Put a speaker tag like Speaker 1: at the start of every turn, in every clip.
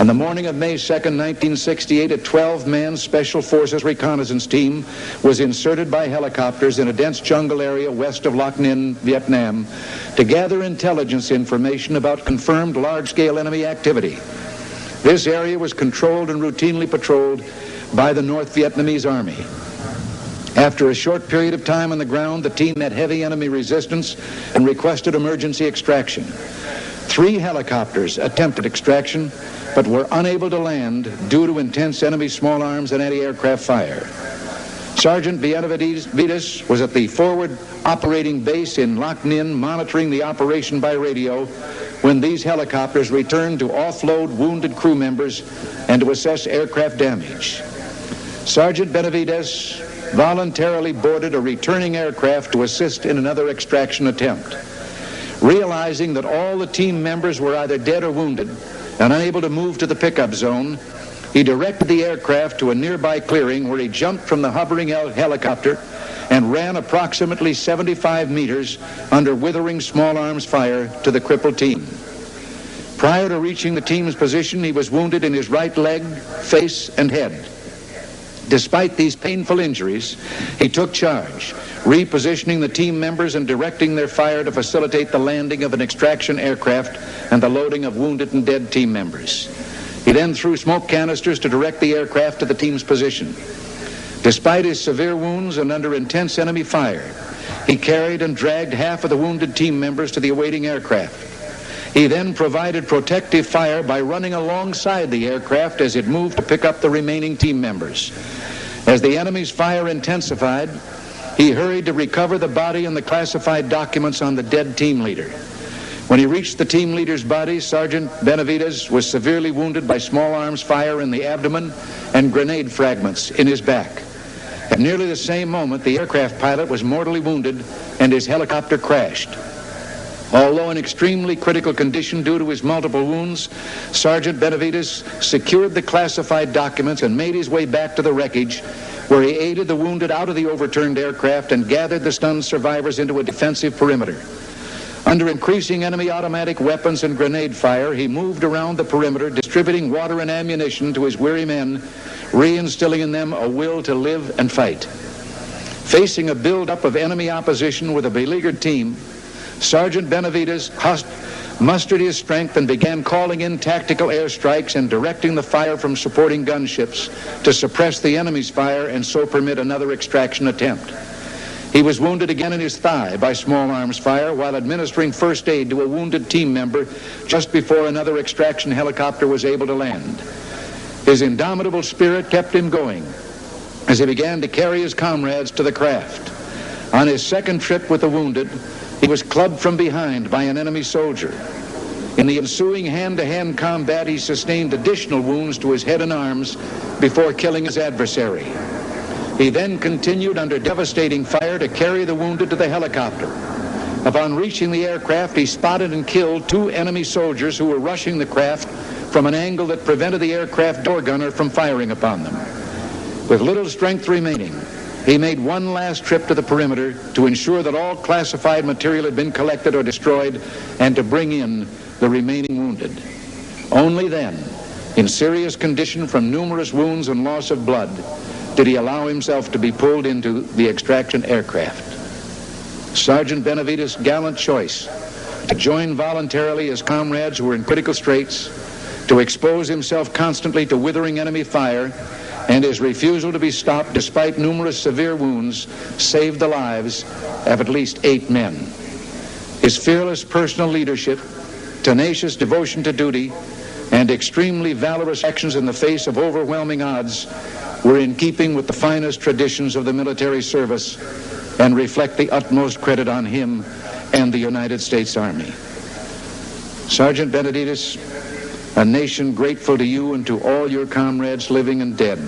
Speaker 1: On the morning of May 2nd, 1968, a 12-man Special Forces reconnaissance team was inserted by helicopters in a dense jungle area west of Loc Ninh, Vietnam, to gather intelligence information about confirmed large-scale enemy activity. This area was controlled and routinely patrolled by the North Vietnamese Army. After a short period of time on the ground, the team met heavy enemy resistance and requested emergency extraction. 3 helicopters attempted extraction, but were unable to land due to intense enemy small arms and anti-aircraft fire. Sergeant Benavidez was at the forward operating base in Loc Ninh monitoring the operation by radio when these helicopters returned to offload wounded crew members and to assess aircraft damage. Sergeant Benavidez voluntarily boarded a returning aircraft to assist in another extraction attempt. Realizing that all the team members were either dead or wounded and unable to move to the pickup zone, he directed the aircraft to a nearby clearing where he jumped from the hovering helicopter and ran approximately 75 meters under withering small arms fire to the crippled team. Prior to reaching the team's position, he was wounded in his right leg, face, and head. Despite these painful injuries, he took charge, repositioning the team members and directing their fire to facilitate the landing of an extraction aircraft and the loading of wounded and dead team members. He then threw smoke canisters to direct the aircraft to the team's position. Despite his severe wounds and under intense enemy fire, he carried and dragged half of the wounded team members to the awaiting aircraft. He then provided protective fire by running alongside the aircraft as it moved to pick up the remaining team members. As the enemy's fire intensified, he hurried to recover the body and the classified documents on the dead team leader. When he reached the team leader's body, Sergeant Benavidez was severely wounded by small arms fire in the abdomen and grenade fragments in his back. At nearly the same moment, the aircraft pilot was mortally wounded and his helicopter crashed. Although in extremely critical condition due to his multiple wounds, Sergeant Benavidez secured the classified documents and made his way back to the wreckage, where he aided the wounded out of the overturned aircraft and gathered the stunned survivors into a defensive perimeter. Under increasing enemy automatic weapons and grenade fire, he moved around the perimeter, distributing water and ammunition to his weary men, reinstilling in them a will to live and fight. Facing a buildup of enemy opposition with a beleaguered team, Sergeant Benavidez mustered his strength and began calling in tactical airstrikes and directing the fire from supporting gunships to suppress the enemy's fire and so permit another extraction attempt. He was wounded again in his thigh by small arms fire while administering first aid to a wounded team member just before another extraction helicopter was able to land. His indomitable spirit kept him going as he began to carry his comrades to the craft. On his second trip with the wounded, he was clubbed from behind by an enemy soldier. In the ensuing hand-to-hand combat, he sustained additional wounds to his head and arms before killing his adversary. He then continued under devastating fire to carry the wounded to the helicopter. Upon reaching the aircraft, he spotted and killed 2 enemy soldiers who were rushing the craft from an angle that prevented the aircraft door gunner from firing upon them. With little strength remaining, he made one last trip to the perimeter to ensure that all classified material had been collected or destroyed and to bring in the remaining wounded. Only then, in serious condition from numerous wounds and loss of blood, did he allow himself to be pulled into the extraction aircraft. Sergeant Benavidez's gallant choice to join voluntarily his comrades who were in critical straits, to expose himself constantly to withering enemy fire, and his refusal to be stopped despite numerous severe wounds saved the lives of at least 8 men. His fearless personal leadership, tenacious devotion to duty, and extremely valorous actions in the face of overwhelming odds were in keeping with the finest traditions of the military service and reflect the utmost credit on him and the United States Army. Sergeant Benavidez, a nation grateful to you and to all your comrades living and dead,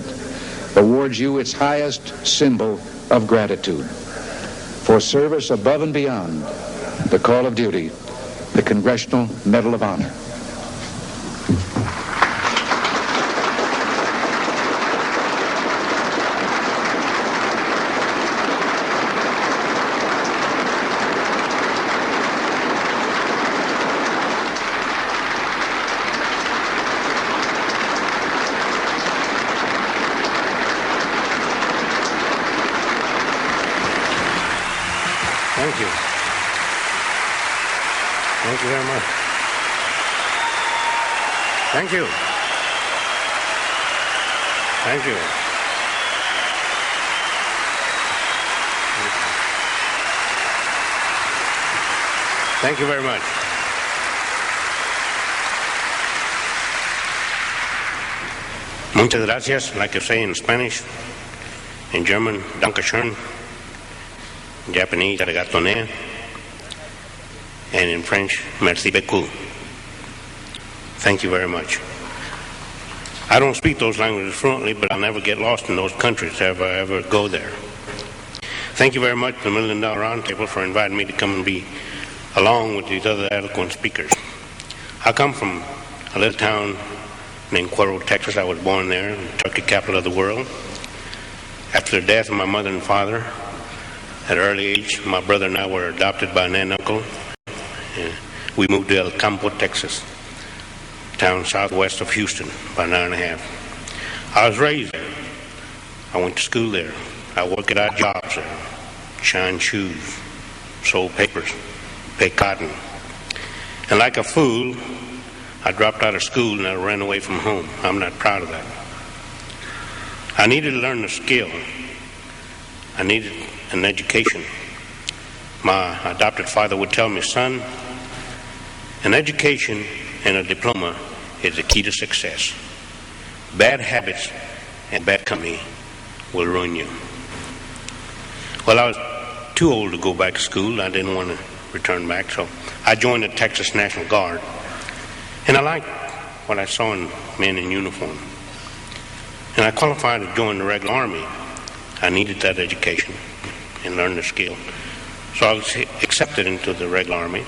Speaker 1: awards you its highest symbol of gratitude. For service above and beyond the call of duty, the Congressional Medal of Honor.
Speaker 2: Thank you very much. Thank you. Thank you. Thank you very much. Muchas gracias, like I say in Spanish, in German, Dankeschön, in Japanese, arigato ne, and in French, merci beaucoup. Thank you very much. I don't speak those languages fluently, but I'll never get lost in those countries if I ever go there. Thank you very much to the $1 Million Roundtable for inviting me to come and be along with these other eloquent speakers. I come from a little town named Cuero, Texas. I was born there, the turkey capital of the world. After the death of my mother and father, at an early age, my brother and I were adopted by an aunt and uncle. We moved to El Campo, Texas, town southwest of Houston, about an hour and a half. I was raised there. I went to school there. I worked at odd jobs there, shined shoes, sold papers, paid cotton. And like a fool, I dropped out of school and I ran away from home. I'm not proud of that. I needed to learn a skill. I needed an education. My adopted father would tell me, son, an education and a diploma is the key to success. Bad habits and bad company will ruin you. Well, I was too old to go back to school. I didn't want to return back, so I joined the Texas National Guard. And I liked what I saw in men in uniform. And I qualified to join the regular army. I needed that education and learn the skill. So I was accepted into the regular army.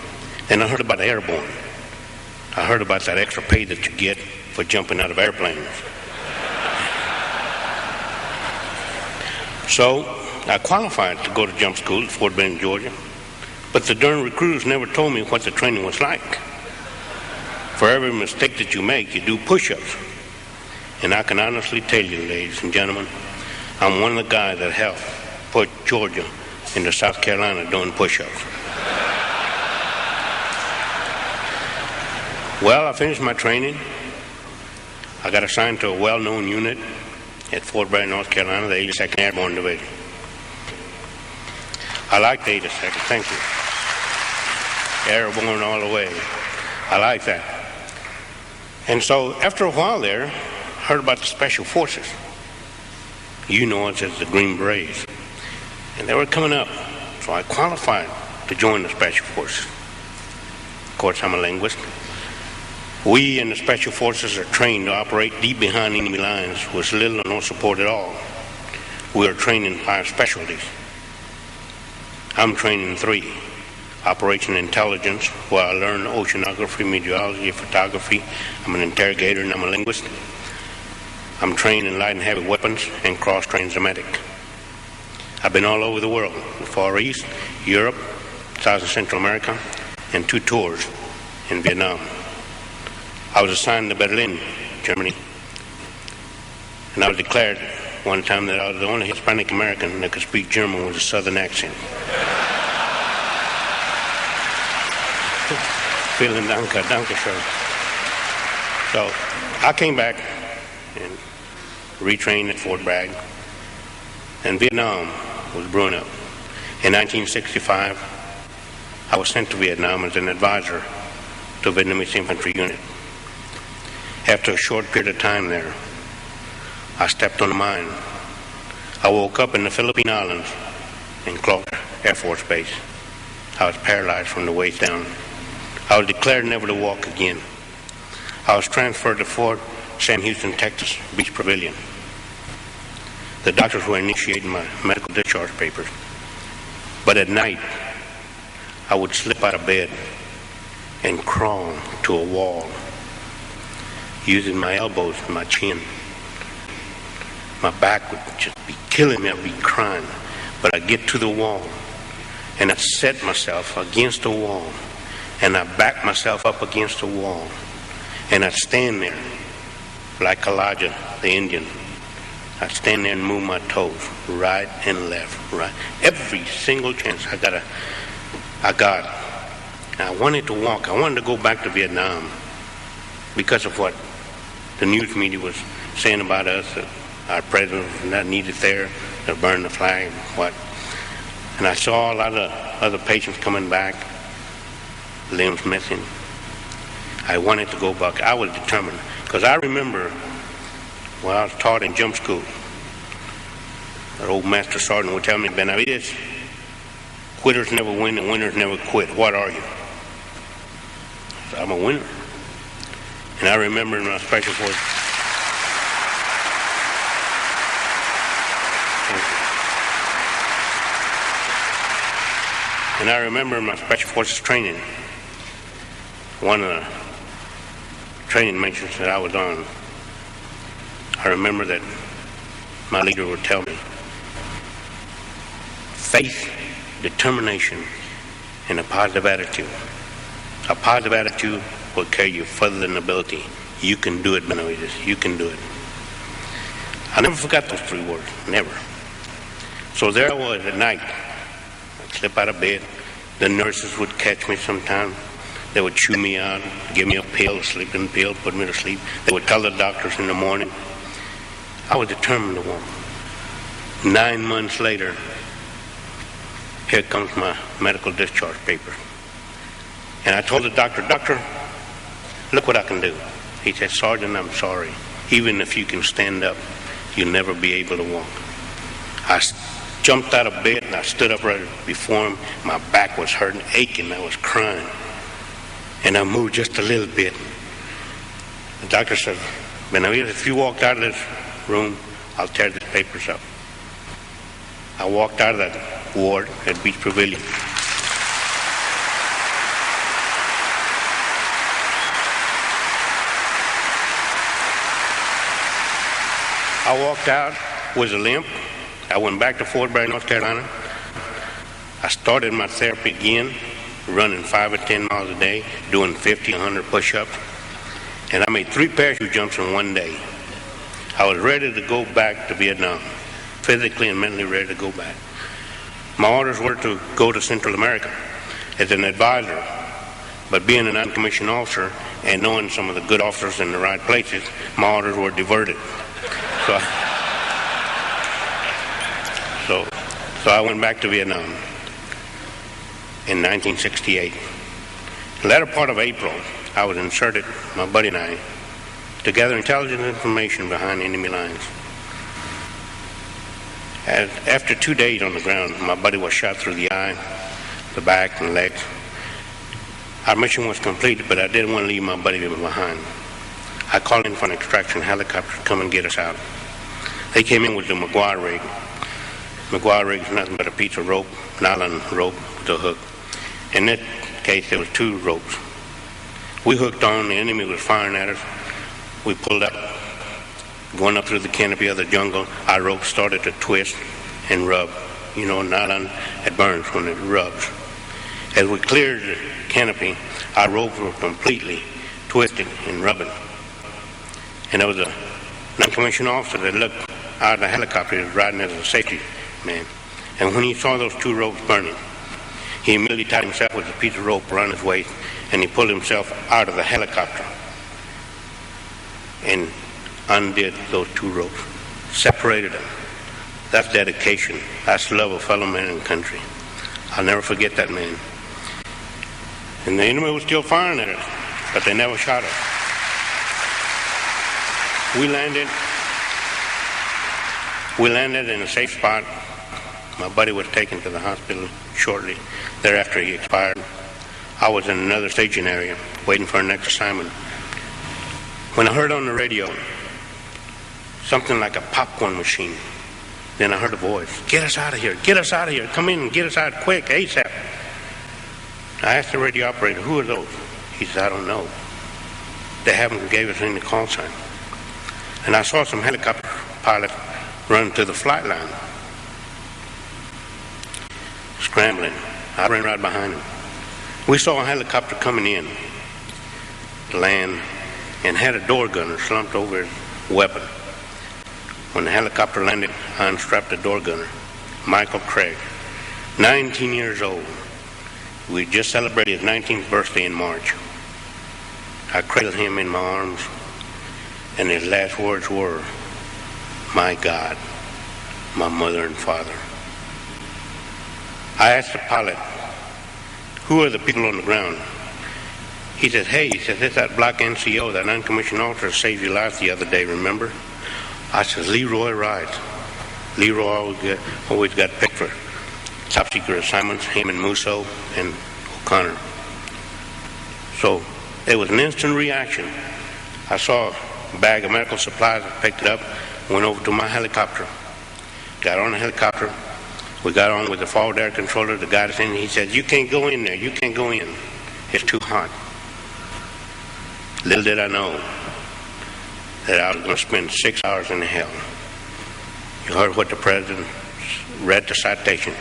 Speaker 2: And I heard about airborne. I heard about that extra pay that you get for jumping out of airplanes. So I qualified to go to jump school at Fort Benning, Georgia. But the darn recruiters never told me what the training was like. For every mistake that you make, you do push-ups. And I can honestly tell you, ladies and gentlemen, I'm one of the guys that helped put Georgia into South Carolina doing push-ups. Well, I finished my training. I got assigned to a well-known unit at Fort Bragg, North Carolina, the 82nd Airborne Division. I like the 82nd, thank you. Airborne all the way. I like that. And so after a while there, I heard about the Special Forces. You know it as the Green Berets. And they were coming up. So I qualified to join the Special Forces. Of course, I'm a linguist. We in the Special Forces are trained to operate deep behind enemy lines with little or no support at all. We are trained in 5 specialties. I'm trained in 3. Operation Intelligence, where I learn oceanography, meteorology, photography. I'm an interrogator and I'm a linguist. I'm trained in light and heavy weapons and cross-trained Semitic. I've been all over the world, the Far East, Europe, South and Central America, and 2 tours in Vietnam. I was assigned to Berlin, Germany. And I was declared one time that I was the only Hispanic American that could speak German with a southern accent. Vielen Dank, Dankeschön. So I came back and retrained at Fort Bragg. And Vietnam was brewing up. In 1965, I was sent to Vietnam as an advisor to a Vietnamese infantry unit. After a short period of time there, I stepped on a mine. I woke up in the Philippine Islands in Clark Air Force Base. I was paralyzed from the waist down. I was declared never to walk again. I was transferred to Fort Sam Houston, Texas, Beach Pavilion. The doctors were initiating my medical discharge papers. But at night, I would slip out of bed and crawl to a wall, using my elbows and my chin. My back would just be killing me. I'd be crying. But I'd get to the wall, and I'd set myself against the wall, and I'd back myself up against the wall, and I'd stand there like Elijah, the Indian. I'd stand there and move my toes, right and left, right. Every single chance I got, I wanted to walk. I wanted to go back to Vietnam because of what the news media was saying about us, that our president was not needed there, to burn the flag, what. And I saw a lot of other patients coming back, limbs missing. I wanted to go back. I was determined. Because I remember when I was taught in jump school, that old master sergeant would tell me, Benavidez, quitters never win and winners never quit. What are you? I said, I'm a winner. And I remember in my special forces, training, one of the training missions that I was on, I remember that my leader would tell me, faith, determination, and a positive attitude. A positive attitude will carry you further than ability. You can do it, Benavidez. You can do it. I never forgot those three words. Never. So there I was at night. I'd slip out of bed. The nurses would catch me sometime. They would chew me out, give me a pill, a sleeping pill, put me to sleep. They would tell the doctors in the morning. I was determined to walk. 9 months later, here comes my medical discharge paper. And I told the doctor, Doctor, look what I can do. He said, Sergeant, I'm sorry. Even if you can stand up, you'll never be able to walk. I jumped out of bed and I stood up right before him. My back was hurting, aching. I was crying. And I moved just a little bit. The doctor said, Benavidez, if you walked out of this room, I'll tear these papers up. I walked out of that ward at Beach Pavilion. I walked out with a limp. I went back to Fort Bragg, North Carolina. I started my therapy again, running 5 or 10 miles a day, doing 50, 100 push-ups. And I made 3 parachute jumps in one day. I was ready to go back to Vietnam, physically and mentally ready to go back. My orders were to go to Central America as an advisor, but being an uncommissioned officer and knowing some of the good officers in the right places, my orders were diverted. So I went back to Vietnam in 1968. The latter part of April, I was inserted, my buddy and I, to gather intelligence information behind enemy lines. After 2 days on the ground, my buddy was shot through the eye, the back, and legs. Our mission was completed, but I didn't want to leave my buddy behind. I called in for an extraction helicopter to come and get us out. They came in with the McGuire rig. McGuire rig is nothing but a piece of rope, nylon rope with a hook. In that case, there was 2 ropes. We hooked on, the enemy was firing at us. We pulled up, going up through the canopy of the jungle. Our rope started to twist and rub. You know, nylon, it burns when it rubs. As we cleared the canopy, our ropes were completely twisted and rubbing. And there was a non-commissioned officer that looked out of the helicopter. He was riding as a safety man. And when he saw those 2 ropes burning, he immediately tied himself with a piece of rope around his waist, and he pulled himself out of the helicopter and undid those 2 ropes, separated them. That's dedication. That's love of fellow man and country. I'll never forget that man. And the enemy was still firing at us, but they never shot us. We landed in a safe spot. My buddy was taken to the hospital shortly thereafter. He expired. I was in another staging area waiting for our next assignment. When I heard on the radio something like a popcorn machine, then I heard a voice, "Get us out of here, get us out of here, come in and get us out quick, ASAP." I asked the radio operator, "Who are those?" He said, "I don't know. They haven't gave us any call sign." And I saw some helicopter pilots run to the flight line, scrambling. I ran right behind them. We saw a helicopter coming in to land and had a door gunner slumped over his weapon. When the helicopter landed, I unstrapped the door gunner, Michael Craig, 19 years old. We just celebrated his 19th birthday in March. I cradled him in my arms, and his last words were, "My God, my mother and father." I asked the pilot, "Who are the people on the ground?" He said, "Hey," he said, "it's that black NCO, that non-commissioned officer saved your life the other day, remember?" I said, "Leroy Wright." Leroy always got picked for top secret assignments, him and Musso and O'Connor. So it was an instant reaction. I saw a bag of medical supplies, I picked it up, went over to my helicopter, got on the helicopter. We got on with the forward air controller, the guy that's in, he said, "You can't go in there, you can't go in. It's too hot." Little did I know that I was going to spend 6 hours in hell. You heard what the president read, the citation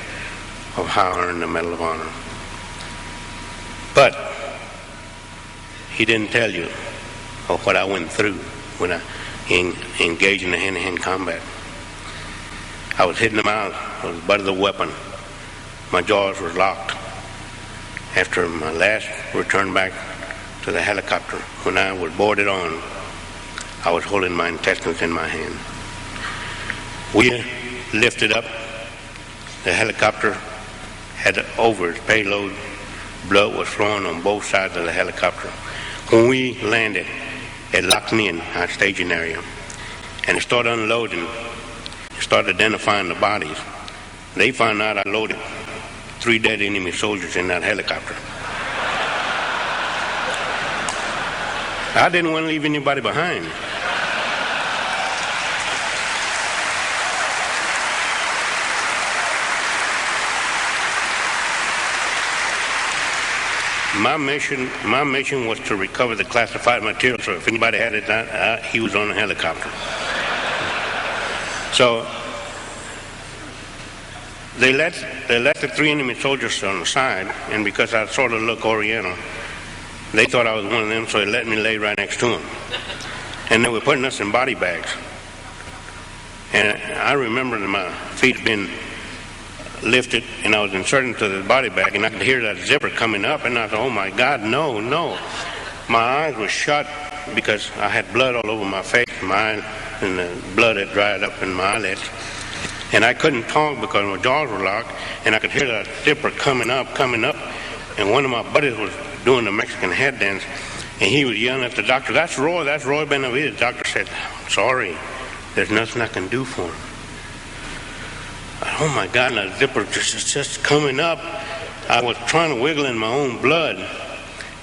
Speaker 2: of how I earned the Medal of Honor. But he didn't tell you of what I went through when I engaged in the hand-to-hand combat. I was hitting them out with the butt of the weapon. My jaws were locked. After my last return back to the helicopter, when I was boarded on, I was holding my intestines in my hand. We lifted up. The helicopter had over its payload. Blood was flowing on both sides of the helicopter. When we landed at Lac Ninh, our staging area, and it started unloading, started identifying the bodies, they found out I loaded 3 dead enemy soldiers in that helicopter. I didn't want to leave anybody behind. My mission was to recover the classified material, so if anybody had it, he was on the helicopter. So they let the 3 enemy soldiers on the side, and because I sort of look Oriental, they thought I was one of them, so they let me lay right next to them. And they were putting us in body bags. And I remember that my feet had been lifted, and I was inserted into the body bag, and I could hear that zipper coming up, and I thought, "Oh my God, no, no." My eyes were shut because I had blood all over my face, and the blood had dried up in my eyelids. And I couldn't talk because my jaws were locked, and I could hear that zipper coming up, and one of my buddies was doing the Mexican head dance, and he was yelling at the doctor, that's Roy Benavidez." The doctor said, "Sorry, there's nothing I can do for him." Oh my God, and that zipper just coming up. I was trying to wiggle in my own blood.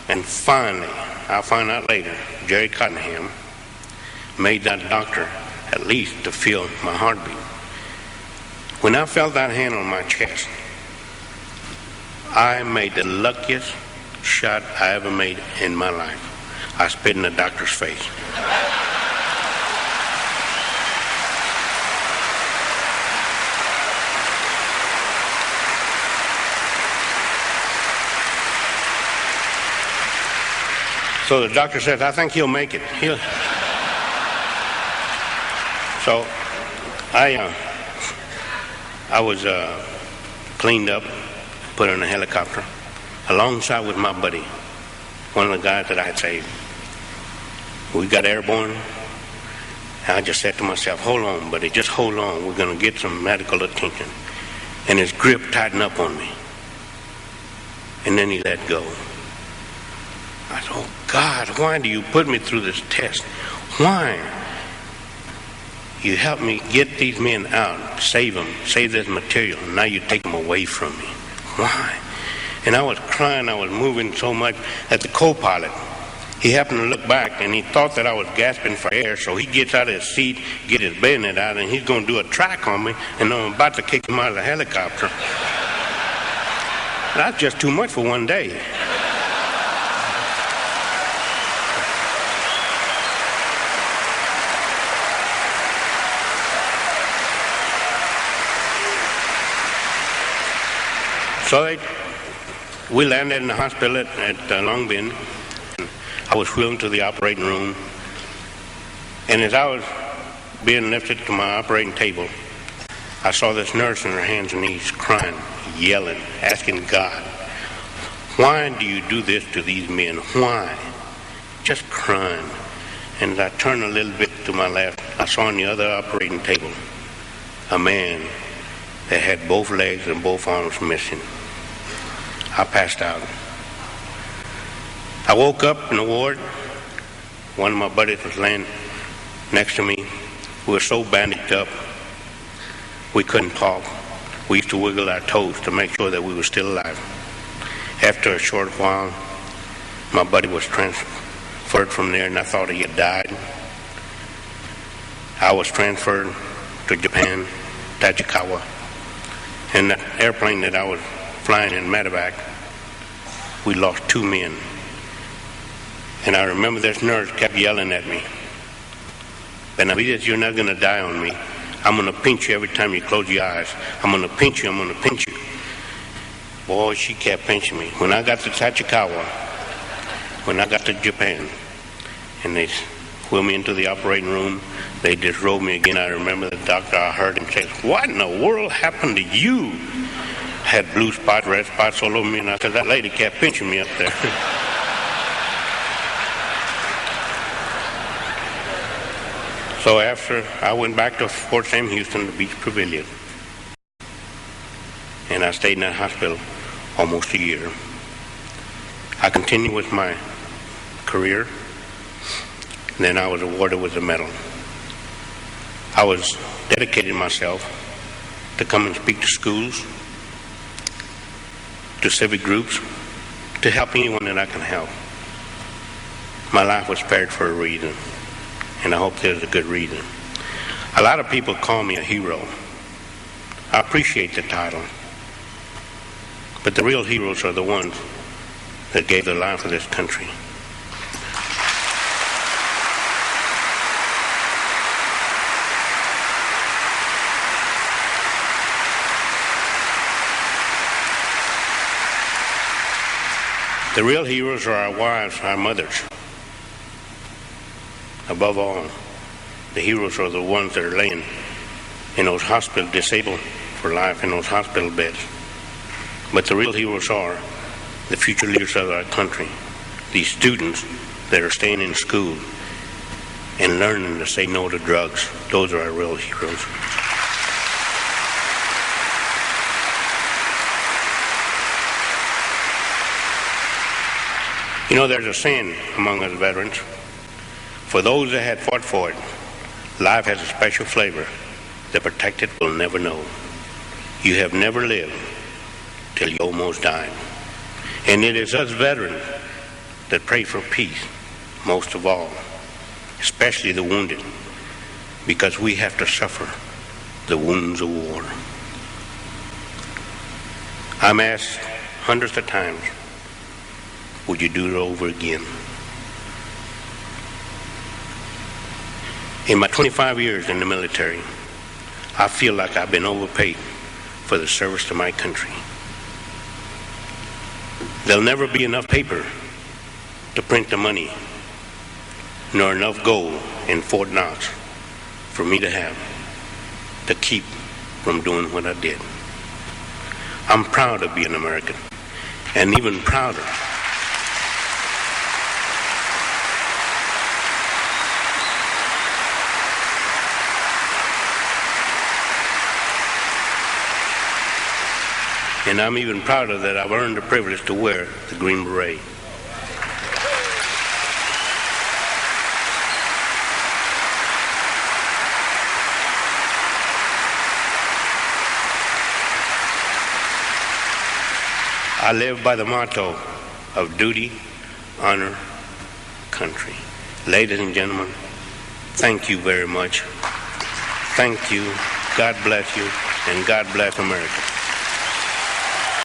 Speaker 2: And finally, I'll find out later, Jerry Cottenham made that doctor at least to feel my heartbeat. When I felt that hand on my chest, I made the luckiest shot I ever made in my life. I spit in the doctor's face. So the doctor said, "I think he'll make it." So I was cleaned up, put in a helicopter, alongside with my buddy, one of the guys that I had saved. We got airborne, and I just said to myself, "Hold on, buddy, just hold on. We're going to get some medical attention." And his grip tightened up on me. And then he let go. I said, "Oh God, why do you put me through this test? Why? You helped me get these men out, save them, save this material, and now you take them away from me. Why?" And I was crying, I was moving so much that the co-pilot, he happened to look back, and he thought that I was gasping for air, so he gets out of his seat, get his bayonet out, and he's going to do a track on me, and I'm about to kick him out of the helicopter. That's just too much for one day. So we landed in the hospital at Long Binh. I was wheeled to the operating room, and as I was being lifted to my operating table, I saw this nurse on her hands and knees crying, yelling, asking God, Why do you do this to these men? Why? Just crying. And as I turned a little bit to my left, I saw on the other operating table a man that had both legs and both arms missing. I passed out. I woke up in the ward. One of my buddies was laying next to me. We were so bandaged up, we couldn't talk. We used to wiggle our toes to make sure that we were still alive. After a short while, my buddy was transferred from there, and I thought he had died. I was transferred to Japan, Tachikawa, and the airplane that I was flying in medevac, we lost 2 men. And I remember this nurse kept yelling at me, "Benavidez, you're not going to die on me. I'm going to pinch you every time you close your eyes. I'm going to pinch you, I'm going to pinch you." Boy, she kept pinching me. When I got to Tachikawa, when I got to Japan, and they wheeled me into the operating room, they disrobed me again. I remember the doctor, I heard him say, "What in the world happened to you?" I had blue spots, red spots all over me, and I said, "That lady kept pinching me up there." So after I went back to Fort Sam Houston, the Beach Pavilion, and I stayed in that hospital almost a year. I continued with my career, and then I was awarded with a medal. I was dedicating myself to come and speak to schools, to civic groups, to help anyone that I can help. My life was spared for a reason, and I hope there's a good reason. A lot of people call me a hero. I appreciate the title, but the real heroes are the ones that gave their life for this country. The real heroes are our wives, our mothers. Above all, the heroes are the ones that are laying in those hospital, disabled for life in those hospital beds. But the real heroes are the future leaders of our country, these students that are staying in school and learning to say no to drugs. Those are our real heroes. You know, there's a saying among us veterans, for those that had fought for it, life has a special flavor. The protected will never know. You have never lived till you almost died. And it is us veterans that pray for peace, most of all, especially the wounded, because we have to suffer the wounds of war. I'm asked hundreds of times, would you do it over again? In my 25 years in the military, I feel like I've been overpaid for the service to my country. There'll never be enough paper to print the money, nor enough gold in Fort Knox for me to have to keep from doing what I did. I'm proud to be an American, and even prouder and I'm even prouder that I've earned the privilege to wear the Green Beret. I live by the motto of duty, honor, country. Ladies and gentlemen, thank you very much. Thank you. God bless you, and God bless America.